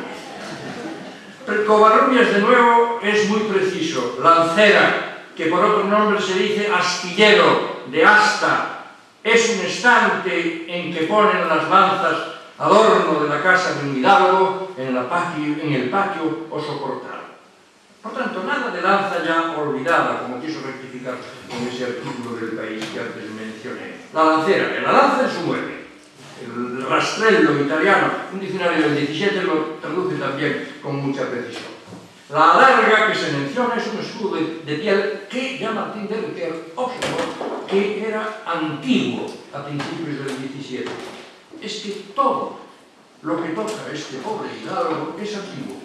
Pero Covarrubias, de nuevo, es muy preciso. Lancera, que por otro nombre se dice astillero, de asta, es un estante en que ponen las lanzas adorno de la casa de un hidalgo en el patio o soportal. Por tanto, nada de lanza ya olvidada, como quiso rectificar en ese artículo del País que antes mencioné. La lancera, la lanza es su mueble. El rastrello italiano, un diccionario del 17 lo traduce también con mucha precisión. La adarga que se menciona es un escudo de piel que ya Martín de Riquer observó que era antiguo a principios del 17. Es que todo lo que toca este pobre hidalgo es antiguo.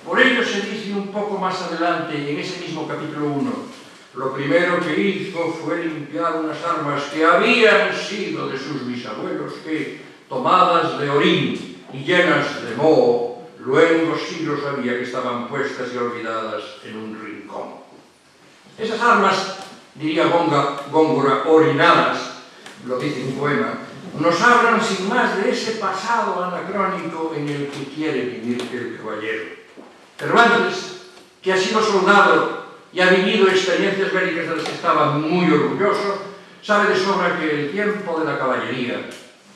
Por ello se dice un poco más adelante, en ese mismo capítulo 1, lo primero que hizo fue limpiar unas armas que habían sido de sus bisabuelos, que, tomadas de orín y llenas de moho, luego siglos había que estaban puestas y olvidadas en un rincón. Esas armas, diría Góngora, orinadas, lo dice un poema, nos hablan sin más de ese pasado anacrónico en el que quiere vivir el caballero. Cervantes, que ha sido soldado y ha vivido experiencias bélicas de las que estaba muy orgulloso, sabe de sobra que el tiempo de la caballería,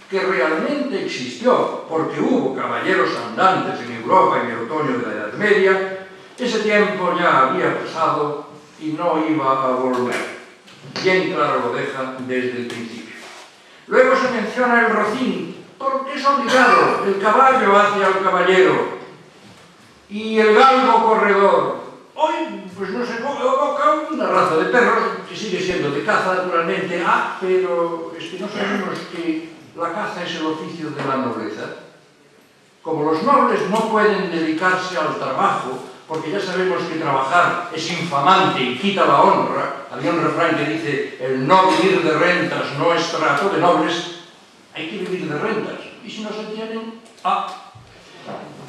que realmente existió porque hubo caballeros andantes en Europa en el otoño de la Edad Media, ese tiempo ya había pasado y no iba a volver. Bien claro lo deja desde el principio. Luego se menciona el rocín, porque es obligado, el caballo hacia el caballero, y el galgo corredor. Hoy, pues no se evoca una raza de perros que sigue siendo de caza, naturalmente, pero es que no sabemos que la caza es el oficio de la nobleza. Como los nobles no pueden dedicarse al trabajo, porque ya sabemos que trabajar es infamante y quita la honra, había un refrán que dice, el no vivir de rentas no es trato de nobles, hay que vivir de rentas, y si no se tienen,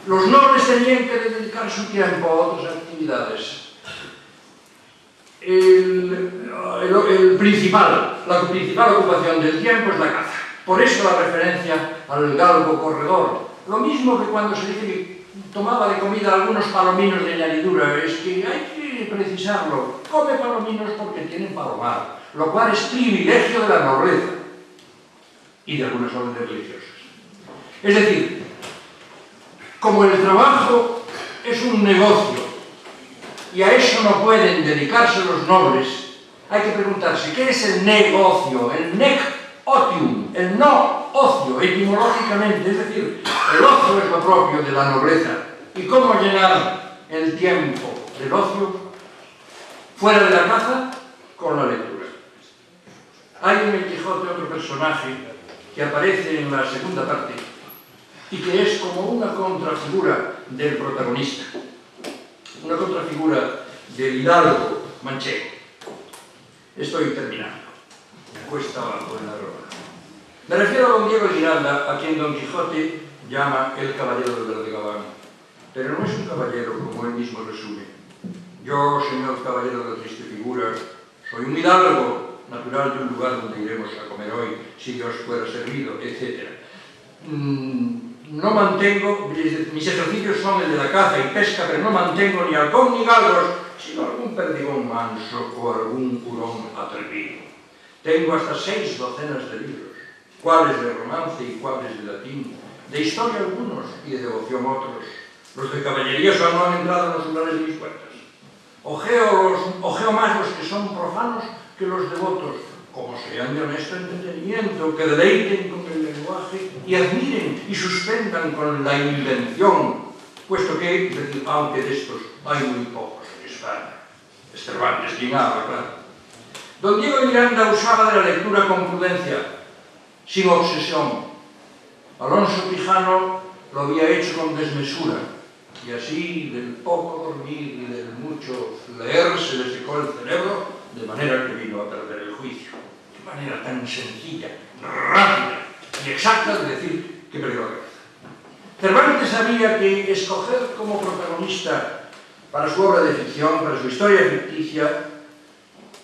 los nobles tenían que dedicar su tiempo a otras actividades. El principal la principal ocupación del tiempo es la caza. Por eso la referencia al galgo corredor. Lo mismo que cuando se dice que tomaba de comida algunos palominos de añadidura, es que hay que precisarlo. Come palominos porque tienen palomar, lo cual es privilegio de la nobleza y de algunas órdenes religiosas. Es decir, como el trabajo es un negocio y a eso no pueden dedicarse los nobles, hay que preguntarse, ¿qué es el negocio? El nec otium, el no ocio, etimológicamente, es decir, el ocio es lo propio de la nobleza. ¿Y cómo llenar el tiempo del ocio fuera de la caza? Con la lectura. Hay en el Quijote otro personaje que aparece en la segunda parte y que es como una contrafigura del protagonista, una contrafigura del hidalgo manchego. Estoy terminando. Me cuesta abajo en la ropa. Me refiero a don Diego de Miranda, a quien don Quijote llama el caballero del verde gabán. Pero no es un caballero como él mismo resume. Yo, señor caballero de la triste figura, soy un hidalgo, natural de un lugar donde iremos a comer hoy, si Dios fuera servido, etc. No mantengo, mis ejercicios son el de la caza y pesca, pero no mantengo ni halcón ni galgos, sino algún perdigón manso o algún hurón atrevido. Tengo hasta 6 docenas de libros, cuáles de romance y cuáles de latín, de historia algunos y de devoción otros. Los de caballería solo no han entrado en los umbrales de mis puertas. Ojeo más los que son profanos que los devotos, como sean de honesto entendimiento, que deleiten con el lenguaje y admiren y suspendan con la invención, puesto que, es decir, aunque de estos hay muy pocos en España. Es Cervantes quien habla, claro. Don Diego de Miranda usaba de la lectura con prudencia, sin obsesión. Alonso Quijano lo había hecho con desmesura, y así del poco dormir y del mucho leer se le secó el cerebro, de manera que vino a perder el juicio. De manera tan sencilla, rápida y exacta de decir que perdió la cabeza. Cervantes sabía que escoger como protagonista para su obra de ficción, para su historia ficticia,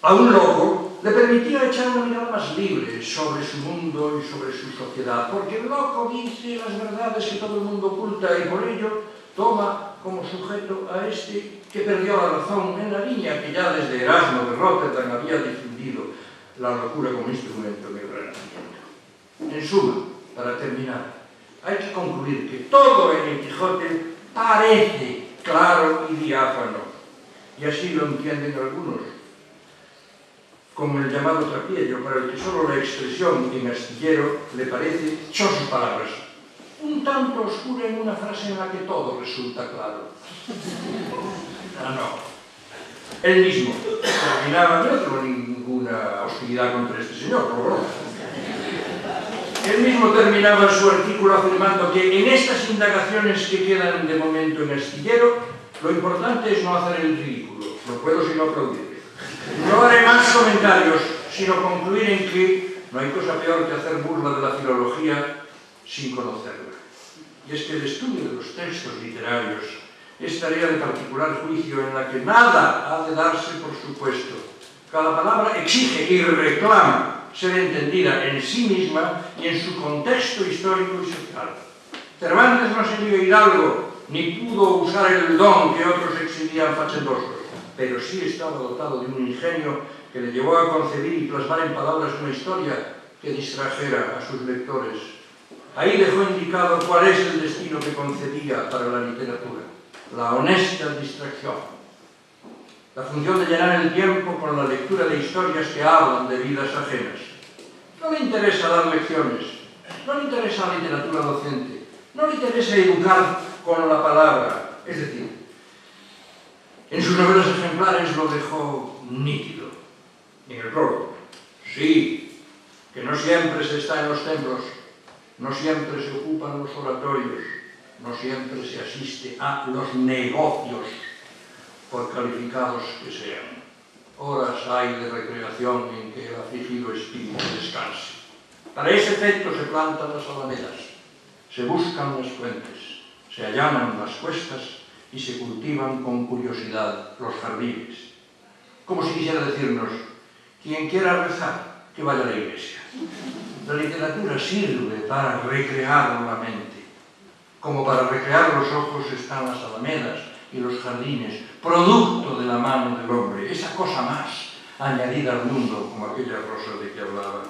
a un loco le permitía echar una mirada más libre sobre su mundo y sobre su sociedad, porque el loco dice las verdades que todo el mundo oculta y por ello toma como sujeto a este que perdió la razón en la línea que ya desde Erasmo de Rotterdam había difundido la locura como instrumento del Renacimiento. En suma, para terminar, hay que concluir que todo en el Quijote parece claro y diáfano, y así lo entienden algunos, como el llamado Trapiello, para el que solo la expresión en astillero le parece, son sus palabras, un tanto oscura en una frase en la que todo resulta claro. Ah, no. Él mismo terminaba, no tengo ninguna hostilidad contra este señor, por favor. Él mismo terminaba su artículo afirmando que en estas indagaciones que quedan de momento en astillero, lo importante es no hacer el ridículo. No puedo sino aplaudirle. No haré más comentarios, sino concluir en que no hay cosa peor que hacer burla de la filología sin conocerla. Y es que el estudio de los textos literarios es tarea de particular juicio en la que nada ha de darse por supuesto. Cada palabra exige y reclama ser entendida en sí misma y en su contexto histórico y social. Cervantes no sería hidalgo, ni pudo usar el don que otros exhibían facendosos, pero sí estaba dotado de un ingenio que le llevó a concebir y plasmar en palabras una historia que distrajera a sus lectores. Ahí dejó indicado cuál es el destino que concebía para la literatura, la honesta distracción, la función de llenar el tiempo con la lectura de historias que hablan de vidas ajenas. No le interesa dar lecciones, no le interesa la literatura docente, no le interesa educar con la palabra, es decir, en sus novelas ejemplares lo dejó nítido. En el prólogo, sí, que no siempre se está en los templos, no siempre se ocupan los oratorios, no siempre se asiste a los negocios, por calificados que sean. Horas hay de recreación en que el afligido espíritu descanse. Para ese efecto se plantan las alamedas, se buscan las fuentes, se allanan las cuestas y se cultivan con curiosidad los jardines. Como si quisiera decirnos, quien quiera rezar, que vaya a la iglesia. La literatura sirve para recrear la mente. Como para recrear los ojos están las alamedas y los jardines, producto de la mano del hombre, esa cosa más añadida al mundo, como aquella rosa de que hablaba